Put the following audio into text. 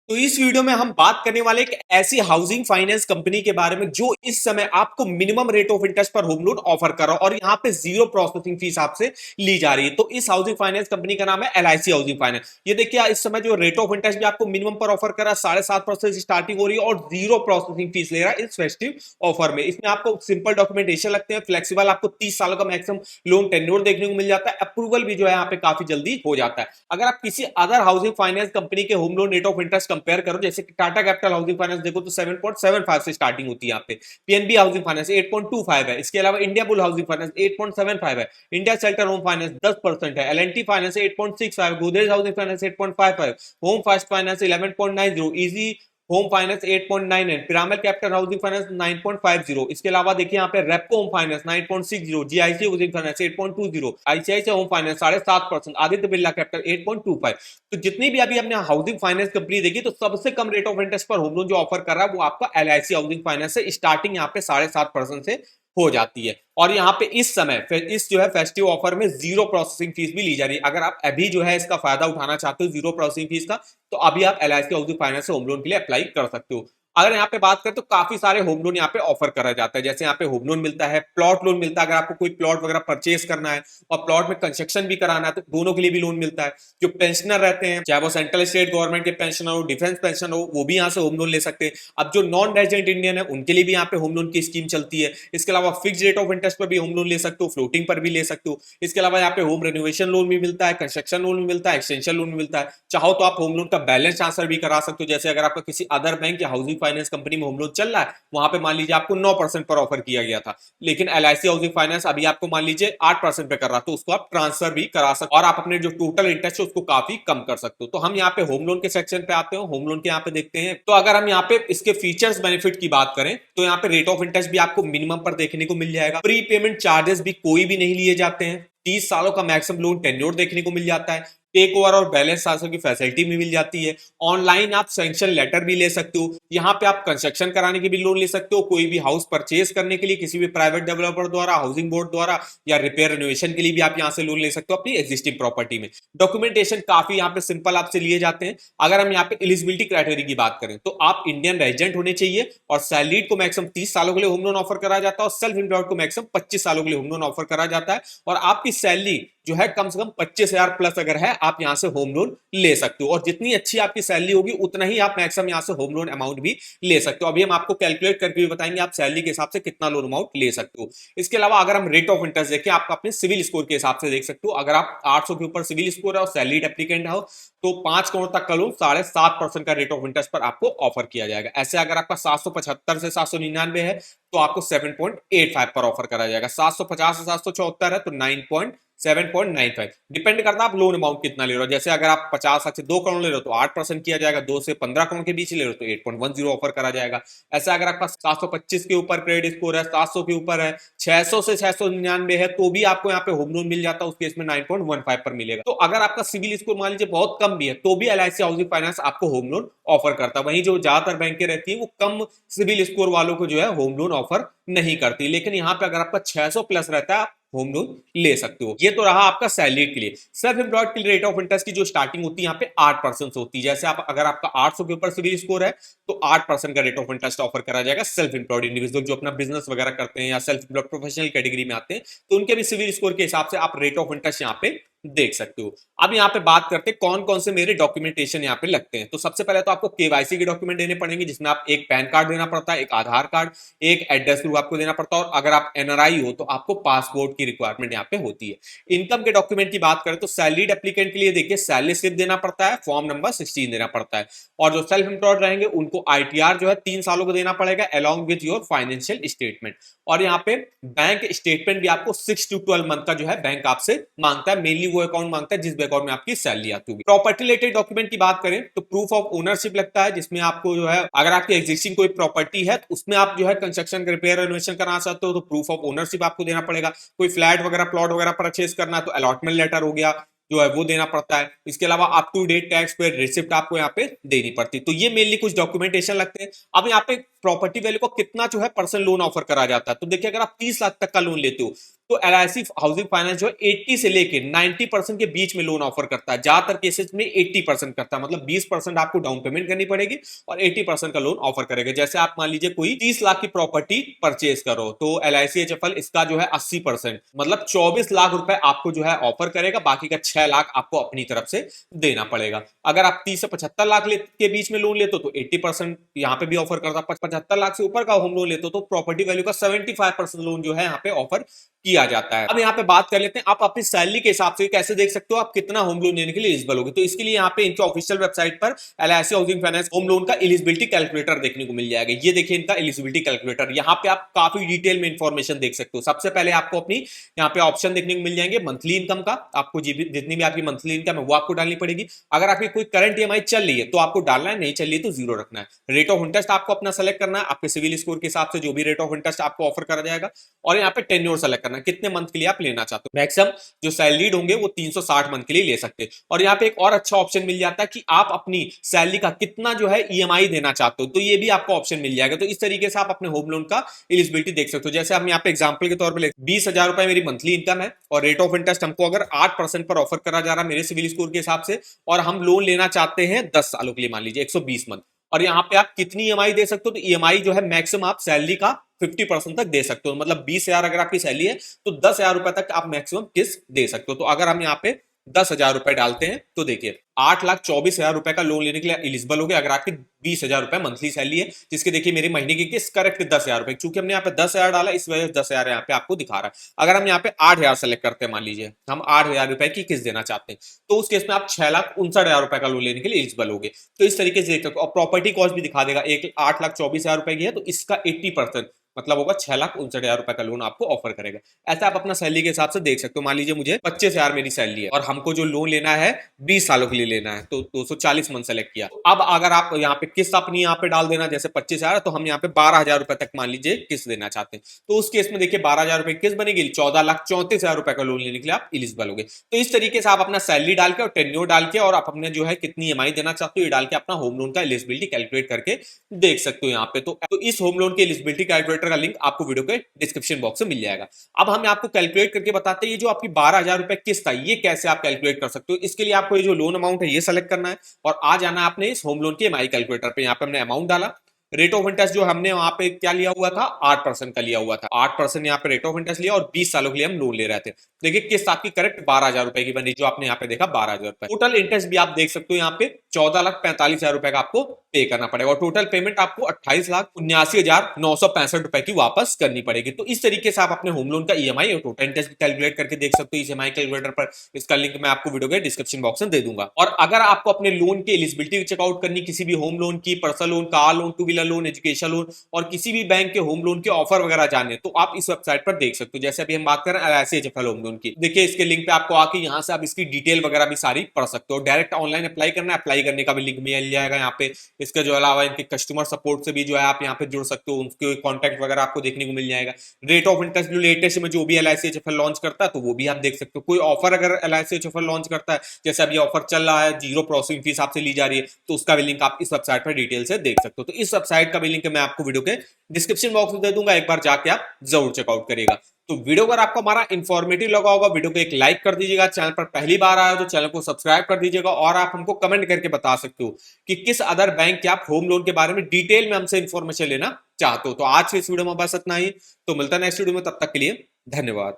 तो इस वीडियो में हम बात करने वाले एक ऐसी हाउसिंग फाइनेंस कंपनी के बारे में जो इस समय आपको मिनिमम रेट ऑफ इंटरेस्ट पर होम लोन ऑफर कर रहा है और यहाँ पे जीरो प्रोसेसिंग फीस आपसे ली जा रही है। तो इस हाउसिंग फाइनेंस कंपनी का नाम है एलआईसी हाउसिंग फाइनेंस। ये देखिए इस समय जो रेट ऑफ इंटरेस्ट भी आपको मिनिमम पर ऑफर कर रहा है 7.5% स्टार्टिंग हो रही है और जीरो प्रोसेसिंग फीस ले रहा है इस फेस्टिव ऑफर में। इसमें आपको सिंपल डॉक्यूमेंटेशन लगते हैं, फ्लेक्सिबल, आपको 30 सालों का मैक्सिमम लोन टेन्योर देखने को मिल जाता है। अप्रूवल भी जो है यहाँ पे काफी जल्दी हो जाता है। अगर आप किसी अदर हाउसिंग फाइनेंस कंपनी के home loan rate of interest compare करो, जैसे कि टाटा कैपिटल हाउसिंग फाइनेंस देखो तो 7.75 से स्टार्टिंग होती है यहाँ पे। पीएनबी हाउसिंग फाइनेंस 8.25 है। इसके अलावा इंडिया बुल हाउसिंग फाइनेंस 8.75 है। इंडिया शेल्टर होम फाइनेंस 10% है। LNT finance 8.65, Godrej housing finance 8.55, home first finance 11.90, easy home finance 8.99, pyramid capital housing finance 9.50। इसके अलावा देखिए यहाँ पे Repco home finance 9.60, GIC housing finance 8.20, ICICI home finance 7.5%, Aditya Birla capital 8.25। तो जितनी भी अभी हमने हाउसिंग फाइनेंस कंपनी देखी तो सबसे कम रेट ऑफ इंटरेस्ट पर होम लोन जो ऑफर कर रहा है वो आपका एलआईसी हाउसिंग फाइनेंस से स्टार्टिंग यहाँ पे 7.5% से हो जाती है। और यहाँ पे इस समय इस जो है फेस्टिव ऑफर में जीरो प्रोसेसिंग फीस भी ली जा रही है। अगर आप अभी जो है इसका फायदा उठाना चाहते हो जीरो प्रोसेसिंग फीस का, तो अभी आप एलआईसी हाउसिंग फाइनेंस से होम लोन के लिए अप्लाई कर सकते हो। अगर यहाँ पे बात करें तो काफी सारे होम लोन यहाँ पे ऑफर करा जाता है। जैसे यहाँ पे होम लोन मिलता है, प्लॉट लोन मिलता है, अगर आपको कोई प्लॉट वगैरह परचेज करना है और प्लॉट में कंस्ट्रक्शन भी कराना है तो दोनों के लिए भी लोन मिलता है। जो पेंशनर रहते हैं, चाहे वो सेंट्रल स्टेट गवर्नमेंट के पेंशनर हो, डिफेंस पेंशन हो, वो भी यहाँ से होम लोन ले सकते हैं। अब जो नॉन रेजिडेंट इंडियन है उनके लिए भी यहाँ पे होम लोन की स्कीम चलती है। इसके अलावा फिक्स रेट ऑफ इंटरेस्ट पर भी होम लोन ले सकते हो, फ्लोटिंग पर भी ले सकते हो। इसके अलावा यहाँ पे होम रेनोवेशन लोन भी मिलता है, कंस्ट्रक्शन लोन भी मिलता है, एक्सटेंशन लोन भी मिलता है। चाहो तो आप होम लोन का बैलेंस ट्रांसफर भी करा सकते हो। जैसे अगर आपका किसी अदर बैंक या हाउसिंग फाइनेंस कंपनी में होम लोन चल रहा है, वहां पे मान लीजिए आपको 9% पर ऑफर किया गया था, लेकिन एलआईसी हाउसिंग फाइनेंस अभी आपको मान लीजिए 8% पे कर रहा, तो उसको आप ट्रांसफर भी करा सकते और आप अपने जो टोटल इंटरेस्ट है उसको काफी कम कर सकते हो। तो हम यहाँ पे होम लोन के सेक्शन पे आते हैं, होम लोन के यहाँ पे देखते हैं। तो अगर हम यहाँ पे इसके फीचर्स बेनिफिट की बात करें तो यहाँ पे रेट ऑफ इंटरेस्ट भी आपको मिनिमम पर देखने को मिल जाएगा। प्री पेमेंट चार्जेस भी कोई भी नहीं लिए जाते हैं। 30 सालों का मैक्सिमम लोन टेन्योर देखने को मिल जाता है। टेक ओवर और बैलेंस ट्रांसफर की फैसिलिटी भी मिल जाती है। ऑनलाइन आप सैंक्शन लेटर भी ले सकते हो। यहाँ पे आप कंस्ट्रक्शन कराने के भी लोन ले सकते हो, कोई भी हाउस परचेज करने के लिए किसी भी प्राइवेट डेवलपर द्वारा, हाउसिंग बोर्ड द्वारा, या रिपेयर रिनोवेशन के लिए भी आप यहाँ से लोन ले सकते हो अपनी एग्जिस्टिंग प्रॉपर्टी में। डॉक्यूमेंटेशन काफी यहाँ पे सिंपल आपसे लिए जाते हैं। अगर हम यहाँ पे एलिजिबिलिटी क्राइटेरिया की बात करें तो आप इंडियन रेजिडेंट होने चाहिए और सैलरीड को मैक्सिमम 30 सालों के लिए होम लोन ऑफर करा जाता है और सेल्फ एम्प्लॉयड को मैक्सिमम 25 सालों के लिए होम लोन ऑफर करा जाता है। और आपकी सैलरी जो है कम से कम 25,000 प्लस अगर है, आप यहां से होम लोन ले सकते हो। और जितनी अच्छी आपकी सैलरी होगी उतना ही आप मैक्सिमम यहां से होम लोन अमाउंट भी ले सकते हो। अभी हम आपको कैलकुलेट करके भी बताएंगे आप सैलरी के हिसाब से कितना लोन अमाउंट ले सकते हो। इसके अलावा अगर हम रेट ऑफ इंटरेस्ट देखें, आप अपने सिविल स्कोर के हिसाब से देख सकते हो। अगर आप 800 के ऊपर सिविल स्कोर है और सैलरीड एप्लीकेंट हो तो 5 करोड़ तक का लोन 7.5% का रेट ऑफ इंटरेस्ट पर आपको ऑफर किया जाएगा। ऐसे अगर आपका 775 से 799 है तो आपको 7.85 पर ऑफर करा जाएगा। 750 से 774 है तो 7.95। डिपेंड करता है आप लोन अमाउंट कितना ले रहे हो। जैसे अगर आप 50 लाख से 2 करोड़ ले रहे हो तो 8% किया जाएगा, 2 से 15 करोड़ के बीच ले रहे हो तो 8.10 ऑफर करा जाएगा। ऐसा अगर आपका 725 के ऊपर क्रेडिट स्कोर है, 700 के ऊपर है, 600 से 699 है तो भी आपको यहाँ पे होम लोन मिल जाता है। उस केस में 9.15 पर मिलेगा। तो अगर आपका सिविल स्कोर मान लीजिए बहुत कम भी है तो भी एलआईसी हाउसिंग फाइनेंस आपको होम लोन ऑफर करता है। वहीं जो ज्यादातर बैंकें रहती है वो कम सिविल स्कोर वालों को जो है होम लोन ऑफर नहीं करती। लेकिन यहाँ पे अगर आपका 600 प्लस रहता है होम लोन ले सकते हो। ये तो रहा आपका सैलरी के लिए। सेल्फ एम्प्लॉयड के लिए रेट ऑफ इंटरेस्ट की जो स्टार्टिंग होती है यहाँ पे 8% से होती है। जैसे आप अगर आपका 800 के ऊपर सिविल स्कोर है तो 8% का रेट ऑफ इंटरेस्ट ऑफर करा जाएगा। सेल्फ एम्प्लॉयड इंडिविजुअल जो अपना बिजनेस वगैरह करते हैं या सेल्फ एम्प्लॉयड प्रोफेशनल कैटेगरी में आते हैं तो उनके भी सिविल स्कोर के हिसाब से आप रेट ऑफ इंटरेस्ट यहाँ पे देख सकते हो। अब यहाँ पे बात करते हैं कौन कौन से मेरे डॉक्यूमेंटेशन यहाँ पे लगते हैं। तो सबसे पहले तो आपको केवाईसी के डॉक्यूमेंट देने पड़ेंगे जिसमें आप एक पैन कार्ड देना पड़ता है, एक आधार कार्ड, एक एड्रेस प्रूफ आपको देना पड़ता है और अगर आप एनआरआई हो तो आपको पासपोर्ट की रिक्वायरमेंट यहाँ पे होती है। इनकम के डॉक्यूमेंट की बात करें तो सैलरीड एप्लीकेंट के लिए देखिए सैलरी स्लिप देना पड़ता है, फॉर्म नंबर 16 देना पड़ता है। और जो सेल्फ एम्प्लॉयड रहेंगे उनको आईटीआर जो है 3 सालों को देना पड़ेगा along with your financial statement. और यहाँ पे बैंक स्टेटमेंट भी आपको 6 to 12 मंथ का जो है बैंक आपसे मांगता है। मेनली वो अकाउंट मांगता है जिस अकाउंट में आपकी सैलरी आती होगी। प्रॉपर्टी रिलेटेड डॉक्यूमेंट की बात करें तो प्रूफ ऑफ ओनरशिप लगता है जिसमें आपको जो है अगर आपकी एग्जिस्टिंग कोई प्रॉपर्टी है तो उसमें आप जो है कंस्ट्रक्शन रिपेयर रेनोवेशन करना चाहते हो तो प्रूफ ऑफ ओनरशिप आपको देना पड़ेगा। कोई फ्लैट वगैरह प्लॉट वगैरह परचेज करना तो अलॉटमेंट लेटर हो गया जो है वो देना पड़ता है। इसके अलावा अप टू डेट टैक्स पे रिसिप्ट आपको यहाँ पे देनी पड़ती है। तो ये मेनली कुछ डॉक्यूमेंटेशन लगते हैं। अब यहाँ पे प्रॉपर्टी वैल्यू को कितना जो है पर्सनल लोन ऑफर करा जाता है तो देखिए अगर आप 30 लाख तक का लोन लेते हो तो LIC हाउसिंग फाइनेंस जो है 80 से लेके 90% के बीच में लोन ऑफर करता है। ज्यादातर केसेस में 80% करता है, मतलब 20% आपको डाउन पेमेंट करनी पड़ेगी और 80% का लोन ऑफर करेगा। जैसे आप मान लीजिए कोई 30 लाख की प्रॉपर्टी परचेज करो तो LICHFL इसका जो है 80%, मतलब 24 लाख रुपए आपको जो है ऑफर करेगा, बाकी का 6 लाख आपको अपनी तरफ से देना पड़ेगा। अगर आप 30 से 75 लाख के बीच में लोन लेते हो तो 80% यहाँ पे भी ऑफर करता है। 75 लाख से ऊपर का होम लोन लेते हो तो प्रॉपर्टी वैल्यू का 75% लोन जो है यहाँ पे ऑफर किया जाता है। अब यहाँ पे बात कर लेते हैं आप अपनी सैलरी के हिसाब से कैसे देख सकते हो आप कितना होम लोन लेने के लिए एलिजिबल होगे। तो इसके लिए यहाँ पे इनके ऑफिशियल वेबसाइट पर LIC housing finance home loan का एलिजिबिलिटी कैलकुलेटर देखने को मिल जाएगा। ये देखिए इनका एलिजिबिलिटी कैलकुलेटर, यहाँ पे आप काफी डिटेल में इंफॉर्मेशन देख सकते हो। सबसे पहले आपको अपनी यहाँ पे ऑप्शन देखने को मिल जाएंगे मंथली इनकम का, आपको जितनी भी आपकी मंथली इनकम है वो आपको डालनी पड़ेगी। अगर आपकी कोई करंट EMI चल रही है तो आपको डालना है, नहीं चल रही है तो जीरो रखना है। रेट ऑफ इंटरेस्ट आपको अपना सेलेक्ट करना है, आपके सिविल स्कोर के हिसाब से जो भी रेट ऑफ इंटरेस्ट आपको ऑफर करा जाएगा। और यहाँ पे टेन्योर सेलेक्ट करना है, कितने मंथ के लिए आप लेना चाहते हो। मैक्सिमम जो सैलरीड होंगे वो 360 मंथ के लिए ले सकते हैं। और यहाँ पे एक और अच्छा ऑप्शन मिल जाता है कि आप अपनी सैलरी का कितना जो है EMI देना चाहते हो, तो ये भी आपको ऑप्शन मिल जाएगा। तो इस तरीके से आप अपने होम लोन का एलिजिबिलिटी देख सकते हो। जैसे हम यहाँ पे एग्जांपल के तौर पे 20,000 रुपए मेरी मंथली इनकम है और रेट ऑफ इंटरेस्ट हमको अगर 8% पर ऑफर करा जा रहा है मेरे सिविल स्कोर के हिसाब से, और हम लोन लेना चाहते हैं 10 सालों के लिए, मान लीजिए 120 मंथ, और यहाँ पे आप कितनी EMI दे सकते हो, तो EMI जो है मैक्सिमम आप सैलरी का 50% तक दे सकते हो। मतलब 20,000 अगर आपकी सैलरी है तो 10,000 रुपए तक आप मैक्सिमम किस्त दे सकते हो। तो अगर हम यहाँ पे 10,000 रुपए डालते हैं तो देखिए 8,24,000 रुपए का लोन लेने के लिए एलिजिबल हो गया अगर आपकी 20,000 रुपए मंथली सैलरी है, जिसके देखिए मेरी महीने की किस्त करेक्ट 10,000 रुपए, क्योंकि हमने यहाँ पे 10,000 डाला इस वजह से 10,000 यहाँ पे आपको दिखा रहा है। अगर हम यहाँ पे 8,000 सेलेक्ट करते हैं, मान लीजिए हम 8,000 रुपए की किस्त देना चाहते हैं, तो उस केस में आप 6,59,000 रुपए का लोन लेने के लिए एलिजिबल हो गए। तो इस तरीके से देख सकते हो। और प्रॉपर्टी कॉस्ट भी दिखा देगा, 8,24,000 रुपए की है तो इसका 80% मतलब होगा 6,59,000 रुपए का लोन आपको ऑफर करेगा। ऐसा आप अपना सैलरी के हिसाब से देख सकते हो। मान लीजिए मुझे 25,000 मेरी सैलरी है और हमको जो लोन लेना है 20 सालों के लिए लेना है, तो 240 मंथ सेलेक्ट किया। अब अगर आप यहाँ पे किस्त अपनी यहाँ पे डाल देना, जैसे 25,000 तो हम यहाँ पे 12,000 रुपए तक मान लीजिए किस्त देना चाहते हैं, तो उस केस में देखिए 12,000 रुपए किस्त बनेगी, 14,34,000 रुपए का लोन लेने के लिए आप एलिजिबल हो गए। तो इस तरीके से आप अपना सैलरी डाल के और टेन्योर डाल के और आप अपने जो है कितनी EMI देना चाहते हो ये डाल के अपना होम लोन का एलिजिबिलिटी कैलकुलेट करके देख सकते हो यहाँ पे। तो इस होम लोन के एलिजिबिलिटी कैलकुलेटर का लिंक आपको वीडियो के डिस्क्रिप्शन बॉक्स में मिल जाएगा। अब हम आपको कैलकुलेट करके बताते हैं ये जो आपकी 12,000 रुपए किस्त है ये कैसे आप कैलकुलेट कर सकते हो। इसके लिए आपको ये जो लोन अमाउंट है ये सेलेक्ट करना है और आ जाना है आपने इस होम लोन के EMI कैलकुलेटर पे। यहाँ पे हमने अमाउंट डाला, रेट ऑफ इंटरेस्ट जो हमने वहां पे क्या लिया हुआ था 8% का लिया हुआ था, 8% यहाँ पे रेट ऑफ इंटरेस्ट लिया और 20 सालों के लिए हम लोन ले रहे थे। देखिए किस्त आपकी करेक्ट 12,000 रुपए की बनी, जो आपने यहाँ पे देखा 12,000 रुपए। टोटल इंटरेस्ट भी आप देख सकते हो यहाँ पे 14,45,000 रुपए का आपको पे करना पड़ेगा और टोटल पेमेंट आपको 28,79,965 रुपए की वापस करनी पड़ेगी। तो इस तरीके से आप अपने होम लोन का EMI और टोटल इंटरेस्ट कैलकुलेट करके देख सकते हो इस EMI कैलकुलेटर पर। इसका लिंक मैं आपको वीडियो के डिस्क्रिप्शन बॉक्स में दे दूंगा। और अगर आपको अपने लोन की एलिजिबिलिटी चेकआउट करनी, किसी भी होम लोन की, personal loan, car loan, two wheeler loan, education loan और किसी भी बैंक के होम लोन के ऑफर वगैरह जानने, तो आप इस वेबसाइट पर देख सकते हो। जैसे अभी हम बात कर रहे हैं LICHFL होम लोन की, देखिए इसके लिंक पे आपको आके यहाँ से आप इसकी डिटेल वगैरह भी सारी पढ़ सकते हो। डायरेक्ट ऑनलाइन अप्लाई करना है, अप्लाई करने का भी लिंक मिल जाएगा यहाँ पे। इसके जो अलावा इनके कस्टमर सपोर्ट से भी जो है आप यहाँ पे जुड़ सकते हो, उनके कॉन्टैक्ट वगैरह आपको देखने को मिल जाएगा। रेट ऑफ इंटरेस्ट जो लेटेस्ट में जो भी LICHFL लॉन्च करता है तो वो भी आप देख सकते हो। कोई ऑफर अगर LICHFL लॉन्च करता है, जैसे अभी ऑफर चल रहा है, 0 प्रोसेसिंग फीस आपसे ली जा रही है, तो उसका भी लिंक आप इस वेबसाइट पर डिटेल से देख सकते हो। तो इस वेबसाइट का भी लिंक मैं आपको वीडियो के डिस्क्रिप्शन बॉक्स में दे दूंगा, एक बार जाके आप जरूर चेकआउट करिएगा। तो वीडियो अगर आपको हमारा इंफॉर्मेटिव लगा होगा, वीडियो को एक लाइक कर दीजिएगा, चैनल पर पहली बार आया तो चैनल को सब्सक्राइब कर दीजिएगा और आप हमको कमेंट करके बता सकते हो कि किस अदर बैंक के आप होम लोन के बारे में डिटेल में हमसे इंफॉर्मेशन लेना चाहते हो। तो आज के इस वीडियो में बस इतना ही, तो मिलता है नेक्स्ट वीडियो में, तब तक के लिए धन्यवाद।